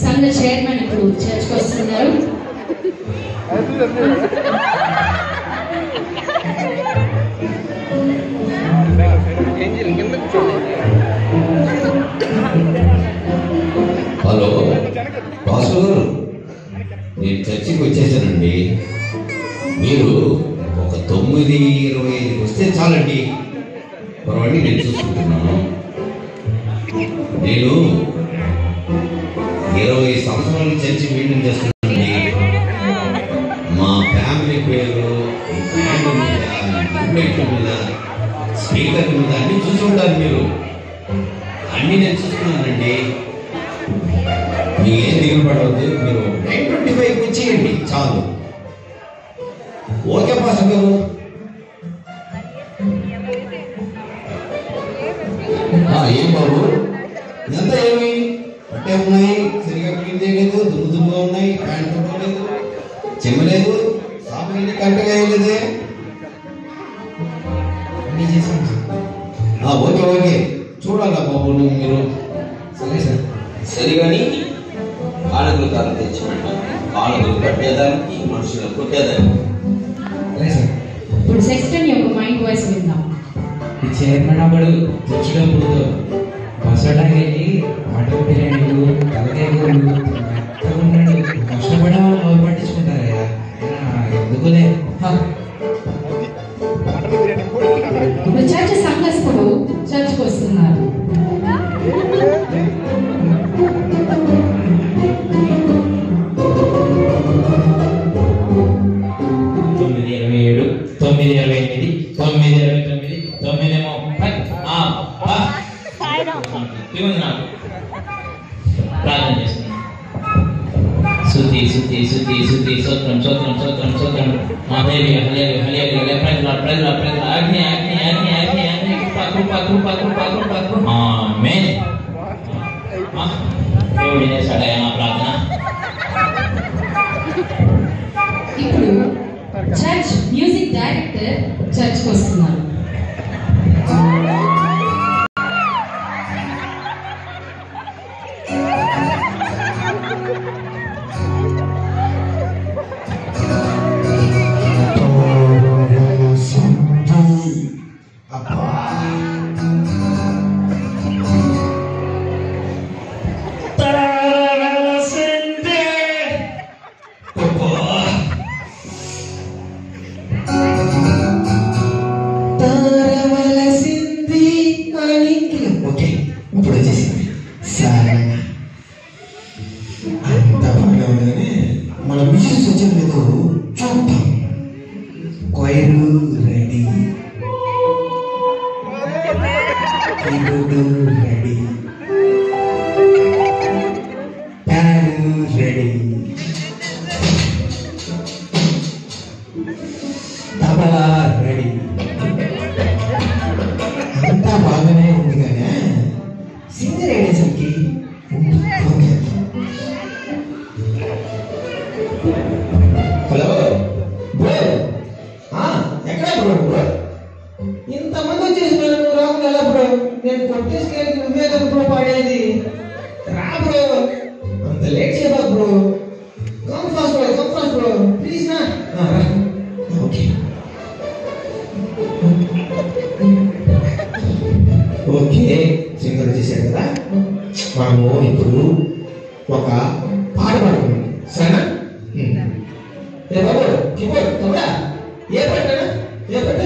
సంఘ చైర్మన్ ఇప్పుడు చర్చకు వస్తున్నారు. హలో బాసు గారు, నేను చర్చికి వచ్చేసానండి. మీరు ఒక 9:25 వస్తే చాలండి. పర్వాలేదు, నేను చూసుకుంటున్నాను. నేను 20 సంవత్సరాల చర్చి మెయింటైన్ చేస్తున్నానండి. మా ఫ్యామిలీ పేరు మీద, స్పీకర్ మీద అన్ని చూసుకుంటారు. మీరు అన్ని నేను చూసుకున్నానండి. మీకేం దిగులు పడవద్దు. మీరు 9:25 వచ్చేయండి చాలు. ఓకే పాస్ గారు. ఏం బాబు, ఇదంతా ఏమి పట్టే ఉన్నాయి, సరిగా క్లీన్ చేయలేదు, దుమ్ముగా ఉన్నాయి, ప్యాంట్ తుమ్మలేదు, చెమ్మలేదు, సాపని కరెక్ట్గా వేయలేదే. ఓకే ఓకే, చూడాలా బాబు నువ్వు. మీరు సరే సార్, సరిగాని కానుకలు కాలం తెచ్చిపెట్టు. కానుకలు కట్టేదానికి, మనుషులు కొట్టేదానికి. సరే సార్. ఇప్పుడు సెక్స్టన్ యొక్క మైండ్ వాయిస్ విందాం. ఈ చైర్మన్ అప్పుడు తెచ్చినప్పుడు బస్సడానికి వెళ్ళి ఆటో బిర్యానీలు, తలకాయలు ఉన్నాడు. కష్టపడే వాళ్ళు పట్టించుకుంటారు కదా, ఎందుకులే. ఇప్పుడు చర్చ సంఘస్థుడు చర్చకు వస్తున్నారు. ప్రార్థన చేస్తున్నాను. శుద్ధి శుద్ధి శుద్ధి శుద్ధి స్తోత్రం స్తోత్రం స్తోత్రం స్తోత్రం. Hallelujah hallelujah hallelujah. Praise Lord. అగ్ని అగ్ని అగ్ని అగ్ని అగ్ని. కృప. ఆమేన్. దేవుడు చేశాడయ్యా నా ప్రార్థన. ఇప్పుడు చర్చ్ మ్యూజిక్ డైరెక్టర్ చర్చ్కి వస్తున్నారు. ఓకే, సింగర్ చేశారు కదా, మనము ఇప్పుడు ఒక పాట పాడుకున్నాం. సరేనా? ఏ బాబు కీబోర్డ్ తమ్ముడా, ఏ పాట? ఏ పాట?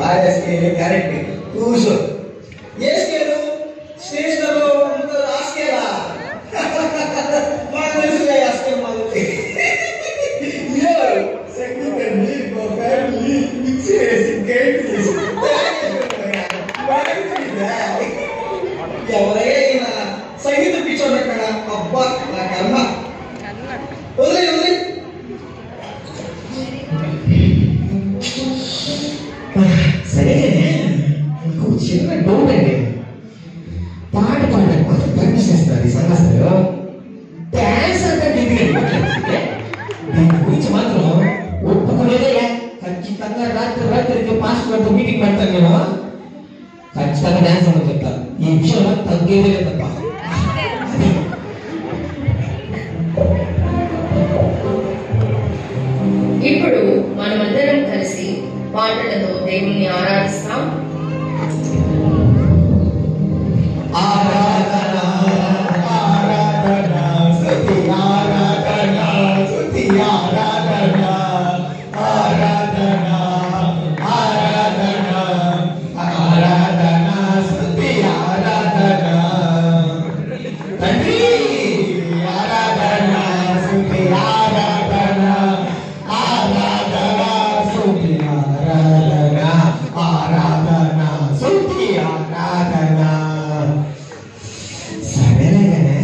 భార్య స్కేల్ కరెక్ట్ కూర్చో. ఏ స్కేలు? స్టేషనర్ లో ఆ స్కేలా? మాకు తెలుసు ఆ స్కేల్ మాకు. ఎవరైనా సంగీతం పిచ్చోడు అక్కడ. అబ్బా నా కర్మ. వదిలే వదిలే. సరే ఇంకో చిన్న డౌట్ అండి. పాట పాడడానికి మాత్రం పర్మిషన్ ఇస్తున్నారు ఈ సంస్థలో. డాన్స్ అంటే దీని గురించి మాత్రం ఒప్పుకునేదయ్యా. ఖచ్చితంగా రాత్రికి పాస్టర్తో మీటింగ్ పెడతాను నేను. ఖచ్చితంగా డాన్స్ అని చెప్తా. ఈ విషయంలో తగ్గేదే తప్ప. ఇప్పుడు మనమందరం కలిసి పాటలతో దేవుణ్ణి ఆరాధిస్తాం. ఆరాధన ఆరాధన స్తుతి ఆరాధన స్తుతి ఆరాధన ఆరాధన ఆరాధన ఆరాధన స్తుతి ఆరాధన తండ్రి ఆరాధన స్తుతి ఆరాధన ఆరాధన స్తుతి ఆరాధన ఆరాధన స్తుతి ఆరాధన. సరేగానే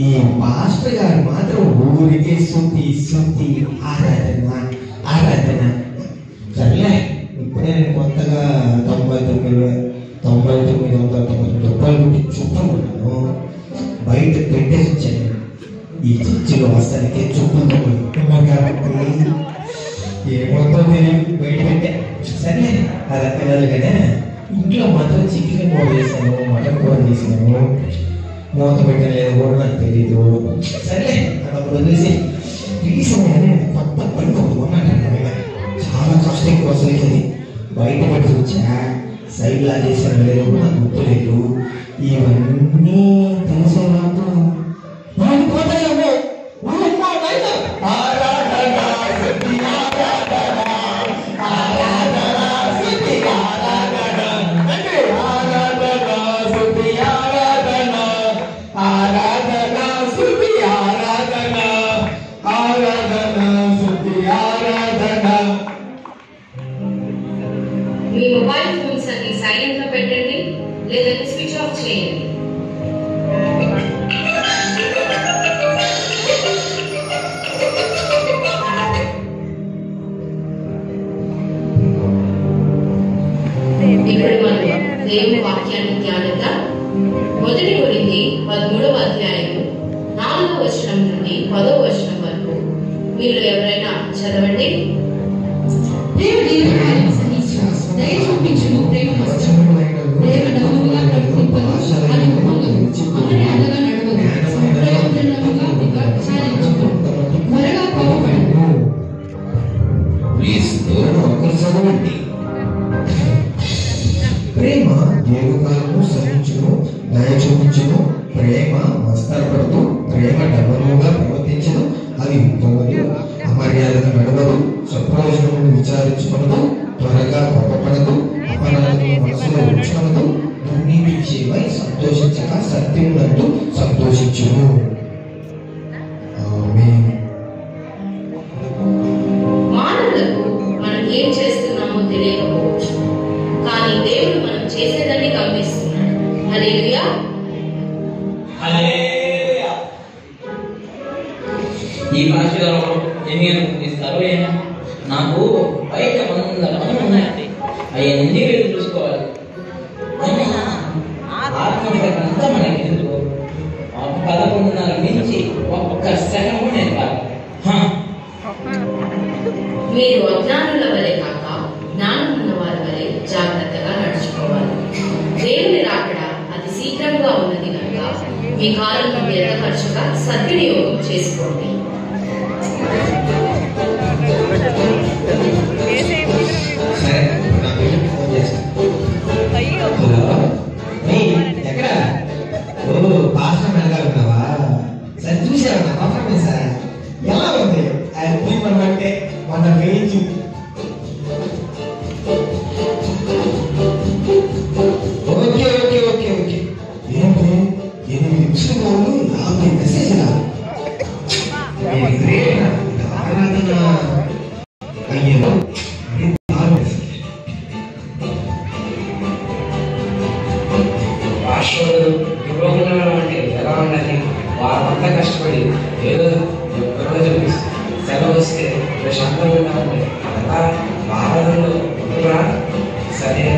ఈ మాస్టర్ గారు మాత్రం ఊరికే స్తుతి స్తుతి ఆరాధన ఆరాధన. సరేలే ఇప్పుడే నేను కొత్తగా 99,999 రూపాయలు చూపుకున్నాను. బయట పెట్టేసి వచ్చాను. ఈ చర్చిలో వస్తానికే చూపుకున్నాను కాబట్టి ఏమవుతుందో తెలియదు. బయట పెట్టా. సరే అది పిల్లలుగానే ఇంట్లో మాత్రం చికెన్ కూర చేశాను, మటన్ కూర చేశాను. మూత పెట్టలేదు కూడా నాకు తెలీదు. సరే అక్కడ వదిలేసి రీసెంట్గానే కొత్త పని కొనుక్కున్నాను. చాలా కష్టం ఎక్కువ అసలు. బయట పెట్టి వచ్చా. సైడ్ లా చేశాను లేదు నాకు గుర్తులేదు. ఇవన్నీ తెలిసే నాకు పోతాయేమో. ఆరాధన స్తుతి ఆరాధన ఆరాధన స్తుతి ఆరాధన అంటే ఆరాధన స్తుతి ఆరాధన ఆరాధన స్తుతి ఆరాధన ఆరాధన స్తుతి ఆరాధన. మీ మొబైల్ ఫోన్స్ అన్ని సైలెంట్ లో పెట్టండి లేదా స్విచ్ ఆఫ్ చేయండి. ఇప్పుడు మనం దేవుని వాక్యాన్ని ధ్యానిద్దాం. 1 కొరింథీ 13వ అధ్యాయము 4వ వచనం నుండి 10వ వచనం వరకు మీరు ఎవరైనా చదవండి. దేవుడి కార్యం సహించును, దయ చూపించును, ప్రేమ వచనము, ప్రేమ డబ్బుగా ప్రవర్తింపదు, అది పొంగదు, అక్కడే అడ్డగా నడవదు, ప్రయోజనముగా విచారించును, త్వరగా కోపపడదు. చదవండి. ప్రేమ దీర్ఘకాలము సహించును, దయ చూపించును, ప్రేమ మస్తరపడదు, ప్రేమ డబ్బుగా ప్రవర్తించదు, అది పొంగదు, అమర్యాదగా నడవదు, సప్రయోజనమును విచారించుకునదు, త్వరగా కోపపడదు, అపరాధము మనసులో ఉంచుకునదు, దుర్నీతి విషయమై సంతోషించక సత్యమునందు సంతోషించును. ఆమేన్. మానవులకు మనం ఏం చేస్తున్నామో తెలియకపోవచ్చు, కానీ దేవుడు మనం చేసేదాన్ని గమనిస్తున్నాడు. హల్లెలూయా. హల్లెలూయా. ఈ భాషలో ఎన్ని ఇస్తారు? నాకు బయట 100 మంది ఉన్నాయండి. అవన్నీ మీరు చూసుకోవాలి. ఆత్మకంతా మనకి ఎందుకు 11:30 నుంచి ఒక్క సెకండ్ కూడా నేను కాదు. మీరు అజ్ఞానుల వలె కాక జ్ఞానం ఉన్న వారి వలె జాగ్రత్తగా నడుచుకోవాలి. దేవుని రాకడ అతి శీఘ్రంగా ఉన్నది కనుక మీ కాలంలో వ్యర్థపరచగా సద్వినియోగం చేసుకోండి. సరే నా బిడ్డకి ఫోన్ చేస్తాను. హలో ఎక్కడ? ఓ పాస్టర్ మెడగా ఉన్నావా? సరే చూసావా నా పర్ఫార్మెన్స్ ఎలా ఉంది? ఆయన పోయి మనం అంటే మన రేంజ్ గ్రేట్ ఆరాధన అయ్యేమో పాస్టర్లు యువకులు అంటే ఎలా ఉండాలి? వారంతా కష్టపడి ఏదో రోజు సెలవు వస్తే ప్రశాంతంగా ఉండాలంటే అలా ఆరాధనలో సరైన